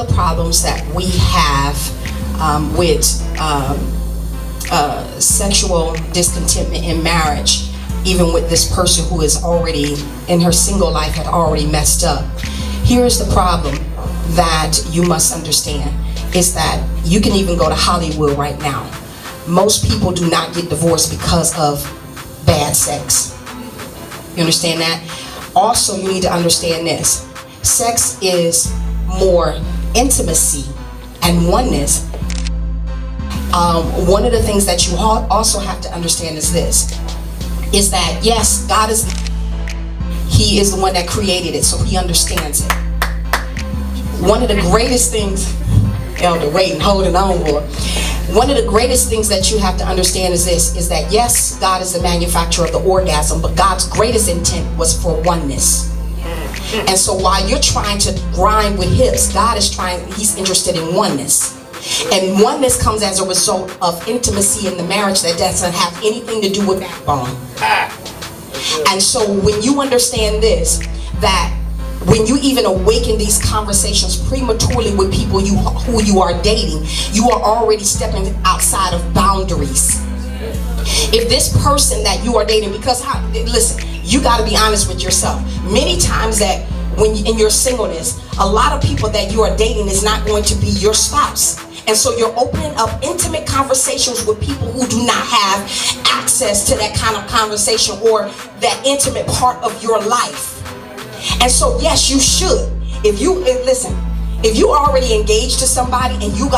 of the problems that we have with sexual discontentment in marriage, even with this person who is already in her single life had already messed up. Here's the problem that you must understand, is that you can even go to Hollywood right now. Most people do not get divorced because of bad sex. You understand that? Also, you need to understand this. Sex is more intimacy and oneness. One of the things that you also have to understand is this, is that yes, God He is the one that created it, so He understands it. One of the greatest things, Elder waiting, holding on for, one of the greatest things that you have to understand is this, is that yes, God is the manufacturer of the orgasm, but God's greatest intent was for oneness. And so while you're trying to grind with hips, God is He's interested in oneness. And oneness comes as a result of intimacy in the marriage that doesn't have anything to do with backbone. And so when you understand this, that when you even awaken these conversations prematurely with people who you are dating, you are already stepping outside of boundaries. If this person that you are dating, because listen, you got to be honest with yourself. Many times that when in your singleness, a lot of people that you are dating is not going to be your spouse. And so you're opening up intimate conversations with people who do not have access to that kind of conversation or that intimate part of your life. And so yes, you should. If you already engaged to somebody and you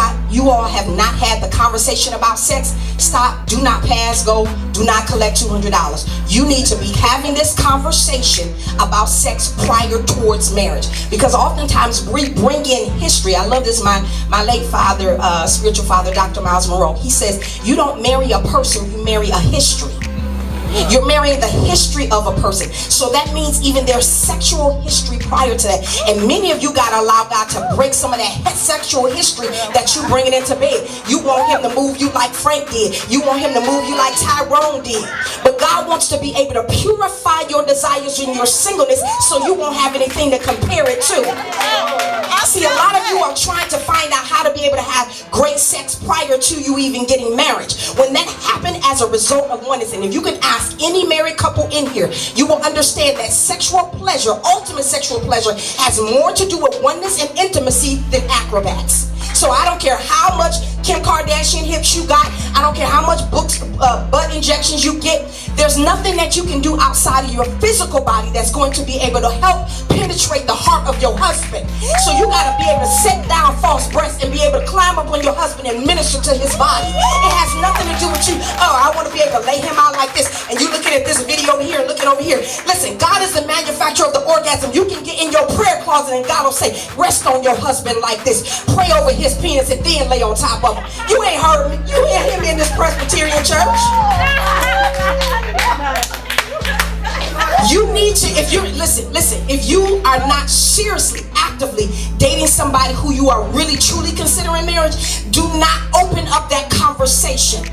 all have not had the conversation about sex, stop, do not pass go, do not collect $200. You need to be having this conversation about sex prior towards marriage, because oftentimes we bring in history. I love this, my late father, spiritual father, Dr. Miles Monroe. He says, you don't marry a person, you marry a history. You're marrying the history of a person. So that means even their sexual history prior to that. And many of you gotta allow God to break some of that sexual history that you bringing into bed. You want Him to move you like Frank did. You want Him to move you like Tyrone did. But God wants to be able to purify your desires in your singleness so you won't have anything to compare it to. I see a lot of you are trying to find out how to be able to have great sex prior to you even getting married. When that happened as a result of oneness, and if you can ask any married couple in here, you will understand that sexual pleasure, ultimate sexual pleasure, has more to do with oneness and intimacy than acrobats. So I don't care how much Kim Kardashian hips you got, I don't care how much butt injections you get, there's nothing that you can do outside of your physical body that's going to be able to help penetrate the heart of your husband. So you got to be able to set down false breasts and be able to climb up on your husband and minister to his body. It has nothing to do with you. Oh, I want to be able to lay him out like this, and you looking at this video here and looking over here. Listen, God is the manufacturer of the orgasm. You can get in your prayer closet and God will say, rest on your husband like this, pray over his penis, and then lay on top of him. You ain't heard me. You ain't hear me in this Presbyterian church. You need to, if you're, listen, if you are not seriously, actively dating somebody who you are really, truly considering marriage, do not open up that conversation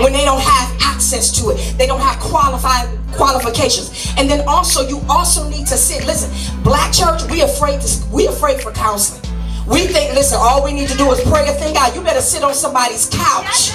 when they don't have access to it. They don't have qualifications. And then also, you also need to sit, listen, black church, we afraid for counseling. We think, listen, all we need to do is pray a thing out. You better sit on somebody's couch.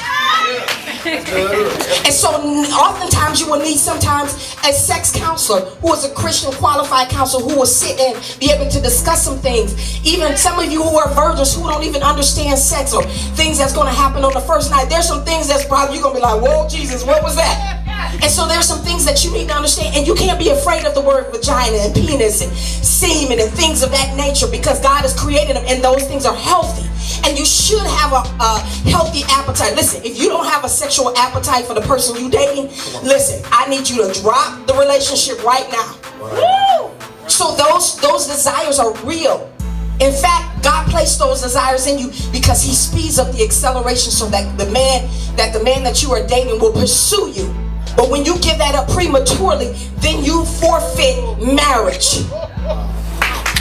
And so oftentimes you will need sometimes a sex counselor who is a Christian qualified counselor who will sit and be able to discuss some things. Even some of you who are virgins who don't even understand sex or things that's going to happen on the first night. There's some things that's probably you're going to be like, whoa, Jesus, what was that? And so there's some things that you need to understand, and you can't be afraid of the word vagina and penis and semen and things of that nature, because God has created them and those things are healthy. And you should have a healthy appetite. Listen, if you don't have a sexual appetite for the person you dating, listen, I need you to drop the relationship right now. Woo! So those desires are real. In fact, God placed those desires in you because He speeds up the acceleration so that the man that you are dating will pursue you. But when you give that up prematurely, then you forfeit marriage.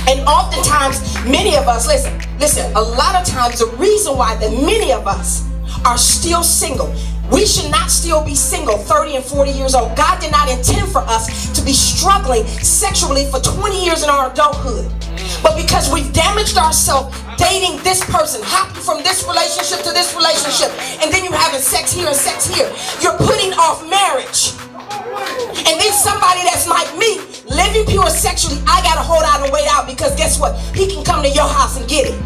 And oftentimes, many of us, listen, a lot of times the reason why that many of us are still single, we should not still be single 30 and 40 years old. God did not intend for us to be struggling sexually for 20 years in our adulthood. But because we've damaged ourselves dating this person, hopping from this relationship to this relationship, and then you're having sex here and sex here. You're putting off marriage. And then somebody that's like me, living pure sexually, I gotta hold out and wait out, because guess what? He can come to your house and get it.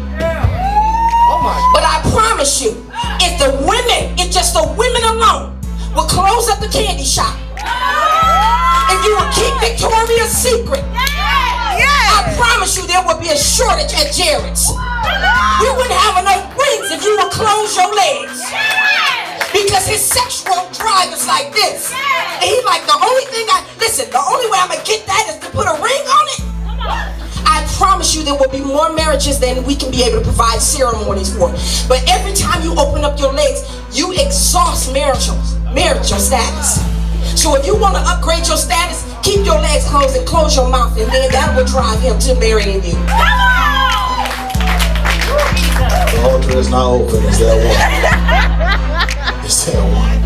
But I promise you, if just the women alone will close up the candy shop, if you will keep Victoria's Secret, I promise you there would be a shortage at Jared's. You wouldn't have enough rings if you would close your legs. Because his sexual drive is like this. And he's like, the only way I'm going to get that is to put a ring on it. I promise you there will be more marriages than we can be able to provide ceremonies for. But every time you open up your legs, you exhaust marital status. So if you want to upgrade your status, keep your legs closed and close your mouth, and then that will drive him to marrying you. The altar is not open. Is that one? Is that one?